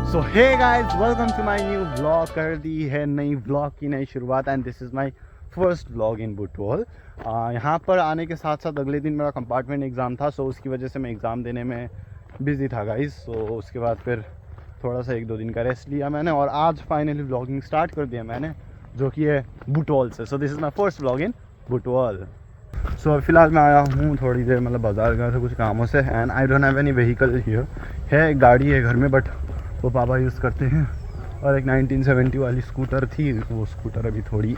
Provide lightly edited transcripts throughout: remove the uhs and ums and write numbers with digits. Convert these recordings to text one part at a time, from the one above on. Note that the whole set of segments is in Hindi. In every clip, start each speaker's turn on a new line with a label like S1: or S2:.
S1: So hey guys, welcome to my new blog. कर दी है नई ब्लॉग की नई शुरुआत and this is my first blog in Butwal. यहाँ पर आने के साथ साथ अगले दिन मेरा कंपार्टमेंट एग्ज़ाम था, सो उसकी वजह से मैं एग्ज़ाम देने में बिज़ी था गाइस। सो उसके बाद फिर थोड़ा सा 1-2 दिन का रेस्ट लिया मैंने और आज फाइनली ब्लॉगिंग स्टार्ट कर दिया मैंने, जो कि है बुटवॉल से। So this is my first blog in Butwal. सो अभी फ़िलहाल मैं आया हूँ थोड़ी देर, मतलब बाज़ार गया था कुछ कामों से and I don't have any vehicle here. है एक गाड़ी है घर में बट वो पापा यूज़ करते हैं, और एक 1970 वाली स्कूटर थी, वो स्कूटर अभी थोड़ी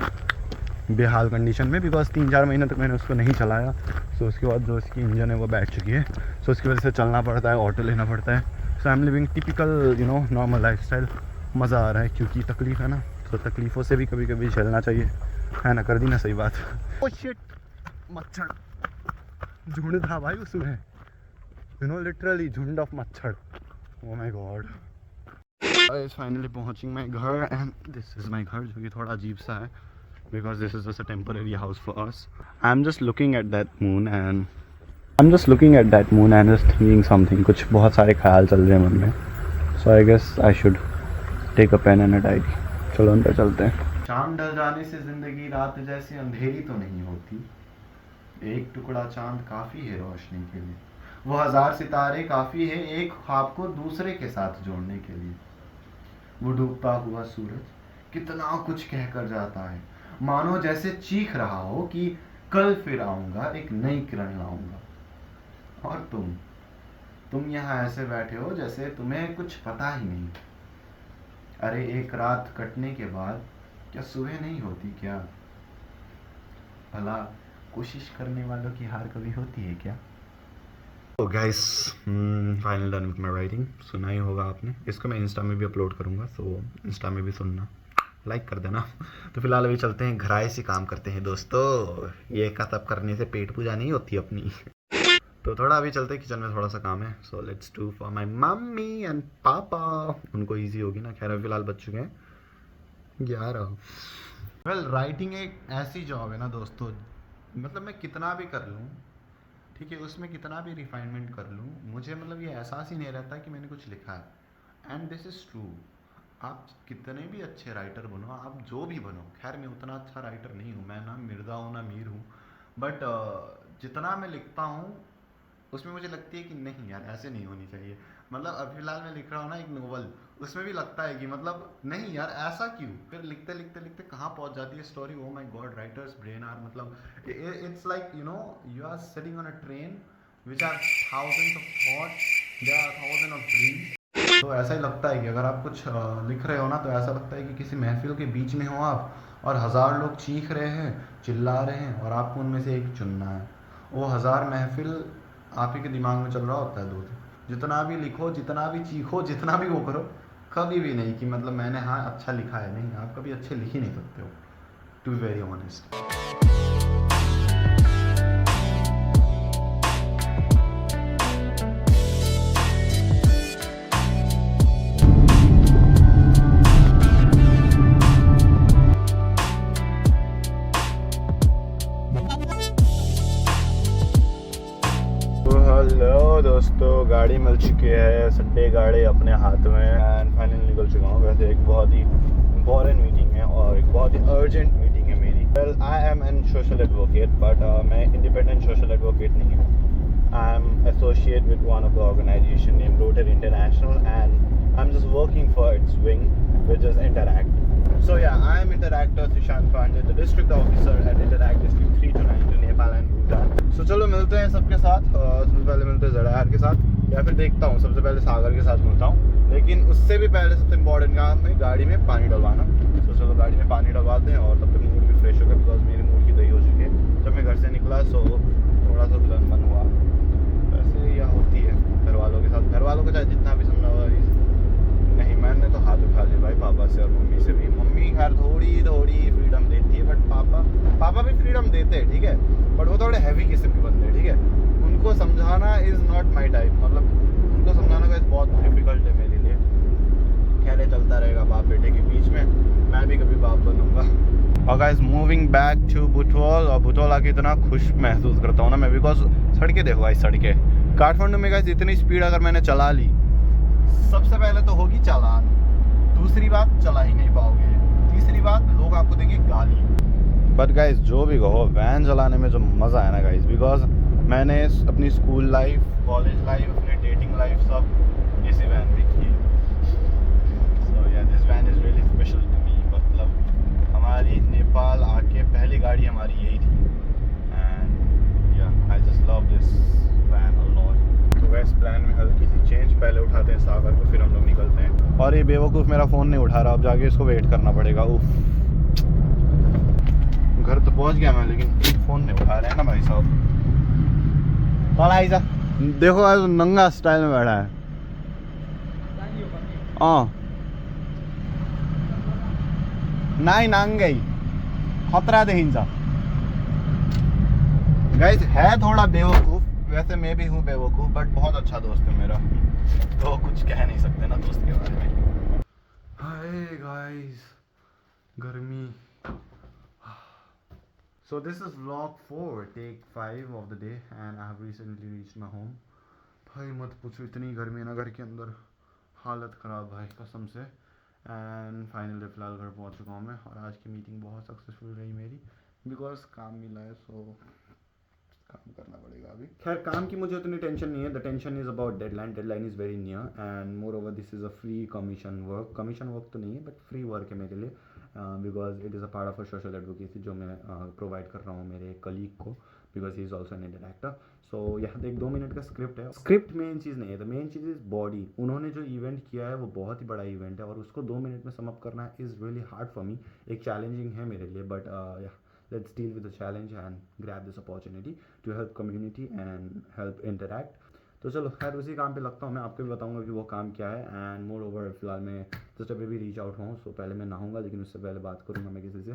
S1: बेहाल कंडीशन में, बिकॉज 3-4 महीने तक मैंने उसको नहीं चलाया। सो उसके बाद जो इसकी इंजन है वो बैठ चुकी है, सो उसकी वजह से चलना पड़ता है, ऑटो लेना पड़ता है। So I am living typical normal lifestyle. मज़ा आ रहा है क्योंकि तकलीफ़ है ना, तो तकलीफ़ों से भी कभी कभी झेलना चाहिए, है ना। कर दी ना सही बात। ओ शिट, मच्छर झुंड था भाई उसमें, लिटरली झुंड ऑफ मच्छर। Oh my God. Guys finally पहुंचिंग माय घर एंड दिस इज़ माय घर, जो कि थोड़ा अजीब सा है because this is just a temporary house for us. I am just looking at that moon and just thinking something. कुछ बहुत सारे ख्याल चल रहे हैं मन में, so I guess I should take a pen and a diary. चलो अंदर चलते हैं। चांद ढल जाने से जिंदगी रात जैसी अंधेरी तो नहीं होती, एक टुकड़ा चांद काफ़ी है रोशनी के लिए, वो 1000 सितारे काफ़ी है एक ख्वाब को दूसरे के साथ जोड़ने के लिए। वो डूबता हुआ सूरज कितना कुछ कहकर जाता है, मानो जैसे चीख रहा हो कि कल फिर आऊंगा, एक नई किरण लाऊंगा। और तुम यहाँ ऐसे बैठे हो जैसे तुम्हें कुछ पता ही नहीं। अरे एक रात कटने के बाद क्या सुबह नहीं होती क्या? भला कोशिश करने वालों की हार कभी होती है क्या? तो guys final done with my writing. सुना ही होगा आपने, इसको मैं इंस्टा में भी अपलोड करूँगा, सो इंस्टा में भी सुनना, लाइक कर देना। तो फिलहाल अभी चलते हैं घराए से काम करते हैं दोस्तों, ये का सब करने से पेट पूजा नहीं होती अपनी। तो थोड़ा अभी चलते हैं, किचन में थोड़ा सा काम है, so let's do for my mummy and पापा। उनको ईजी होगी ना। खैर अभी फिलहाल बज चुके हैं 11। वेल राइटिंग एक ऐसी जॉब है ना दोस्तों, मतलब मैं कितना भी कर लूँ, ठीक है, उसमें कितना भी रिफाइनमेंट कर लूँ, मुझे मतलब ये एहसास ही नहीं रहता कि मैंने कुछ लिखा है। And this is true. आप कितने भी अच्छे राइटर बनो, आप जो भी बनो, खैर मैं उतना अच्छा राइटर नहीं हूँ, मैं ना मिर्ज़ा हूँ ना मीर हूँ, बट जितना मैं लिखता हूँ उसमें मुझे लगती है कि नहीं यार ऐसे नहीं होनी चाहिए। मतलब अभी फिलहाल मैं लिख रहा हूँ ना एक नोवेल, उसमें भी लगता है कि मतलब नहीं यार ऐसा क्यों, फिर लिखते लिखते लिखते कहाँ पहुँच जाती है story. Oh my God, writer's brain are मतलब it's like you are sitting on a train which are thousands of thoughts, there are thousand of dreams. तो ऐसा ही लगता है कि अगर आप कुछ लिख रहे हो ना, तो ऐसा लगता है कि किसी महफिल के बीच में हो आप, और 1000 लोग चीख रहे हैं, चिल्ला रहे हैं, और आपको उनमें से एक चुनना है। वो 1000 महफिल आप ही के दिमाग में चल रहा होता है दूध। जितना भी लिखो, जितना भी चीखो, जितना भी वो करो, कभी भी नहीं कि मतलब मैंने हाँ अच्छा लिखा है। नहीं, आप कभी अच्छे लिख ही नहीं सकते हो, to be very honest. Hello दोस्तों, गाड़ी मिल चुकी है, संडे गाड़ी अपने हाथ में, एंड फाइनली निकल चुका हूँ। वैसे एक बहुत ही इम्पोर्टेंट मीटिंग है और एक बहुत ही अर्जेंट मीटिंग है मेरी। Well I am an social advocate, but मैं इंडिपेंडेंट सोशल एडवोकेट नहीं हूँ। I am associate with one of the organisation name Rotary International, and I am just working for its wing which is Interact. So yeah, I am Interactor Sushant Pandey, the district officer at Interact District 329 Nepal and Bhutan. So चलो मिलते हैं सबके साथ। सबसे पहले मिलते हैं ZR के साथ, या फिर देखता हूँ सबसे पहले सागर के साथ मिलता हूँ, लेकिन उससे भी पहले सबसे इम्पोर्टेंट काम है गाड़ी में पानी डलवाना। तो चलो गाड़ी में पानी डलवाते हैं, और तब तक मूड भी फ्रेश होगा, बिकॉज मेरी मूड की दही हो चुकी है जब मैं घर से निकला। सो थोड़ा सा दुल्हन बन हुआ, वैसे यह होती है घर वालों के साथ। घर वालों को चाहे जितना भी समझा हुआ, नहीं मैंने तो हाथ उठा लिया भाई पापा से और मम्मी से भी। मम्मी खैर थोड़ी थोड़ी फ्रीडम देती है, बट पापा भी फ्रीडम देते हैं, ठीक है, बट वो थोड़े हैवी किस्म के बंदे हैं, ठीक है। उनको समझाना इज़ नॉट माई टाइप, मतलब उनको समझाना का बहुत डिफिकल्ट है मेरे लिए। खैर चलता रहेगा बाप बेटे के बीच में, मैं भी कभी बाप बनूंगा। और गाइस मूविंग बैक टू बुटवॉल, और बुटवॉल आके इतना खुश महसूस करता हूँ ना मैं, बिकॉज सड़कें देखो गाइस, सड़कें काठमांडू में गाइस इतनी स्पीड अगर मैंने चला ली, सबसे पहले तो होगी चालान, दूसरी बात चला ही नहीं पाओगे, तीसरी बात लोग आपको देंगे गाली। बट गाइज जो भी कहो, वैन चलाने में जो मज़ा है ना गाइज, बिकॉज मैंने अपनी स्कूल लाइफ, कॉलेज लाइफ, अपनी डेटिंग लाइफ सब इसी वैन में की। So yeah this van is really special to me. मतलब हमारी नेपाल आके पहली गाड़ी हमारी यही थी एंड या I just love this when a lot. तो वैसे प्लान में हल्की सी चेंज, पहले उठाते हैं सागर को, फिर हम लोग निकलते हैं। और ये बेवकूफ़ मेरा फ़ोन नहीं उठा रहा, अब जाके इसको वेट करना पड़ेगा। उफ, घर तो पहुंच गया मैं, लेकिन एक फ़ोन नहीं उठा रहे हैं ना भाई साहब। कौन आई सा देखो आज नंगा स्टाइल में बैठा है। हाँ नहीं नांगे खतरा दे हिंसा। गाइस है थोड़ा बेवकूफ़, वैसे मैं भी हूँ बेवकूफ़, बट बहुत अच्छा दोस्त है मेरा, तो कुछ कह नहीं सकते ना दोस्त के बारे में। हाय गाइस गर्मी। So this is vlog 4, take 5 of the day and I have recently reached my home. भाई मत पूछो, इतनी गर्मी है ना घर के अंदर, हालत ख़राब भाई कसम से। एंड फाइनली फ़िलहाल घर पहुंच चुका हूँ मैं, और आज की मीटिंग बहुत सक्सेसफुल रही मेरी, बिकॉज काम मिला है, सो काम करना पड़ेगा अभी। खैर काम की मुझे उतनी टेंशन नहीं है, the tension is about deadline. Deadline is very near and more over this is a free commission work. Commission work तो नहीं है बट फ्री वर्क है मेरे लिए, because it is a part of a social advocacy जो मैं प्रोवाइड कर रहा हूँ मेरे कलीग को, because he is also an Indian actor. So यहाँ एक 2 मिनट का स्क्रिप्ट है। स्क्रिप्ट मेन चीज़ नहीं है, the main cheese is body. उन्होंने जो इवेंट किया है वो बहुत ही बड़ा इवेंट है, और उसको 2 मिनट में समअप करना is really hard for me. एक चैलेंजिंग है मेरे लिए, बट या let's deal with the challenge and grab this opportunity to help community and help interact। तो चलो खैर उसी काम पे लगता हूँ मैं, आपको भी बताऊंगा कि वो काम क्या है। एंड मोर ओवर फिलहाल मैं जस्ट अभी भी रीच आउट हूँ, सो पहले मैं नहाऊंगा, लेकिन उससे पहले बात करूँगा मैं किसी से।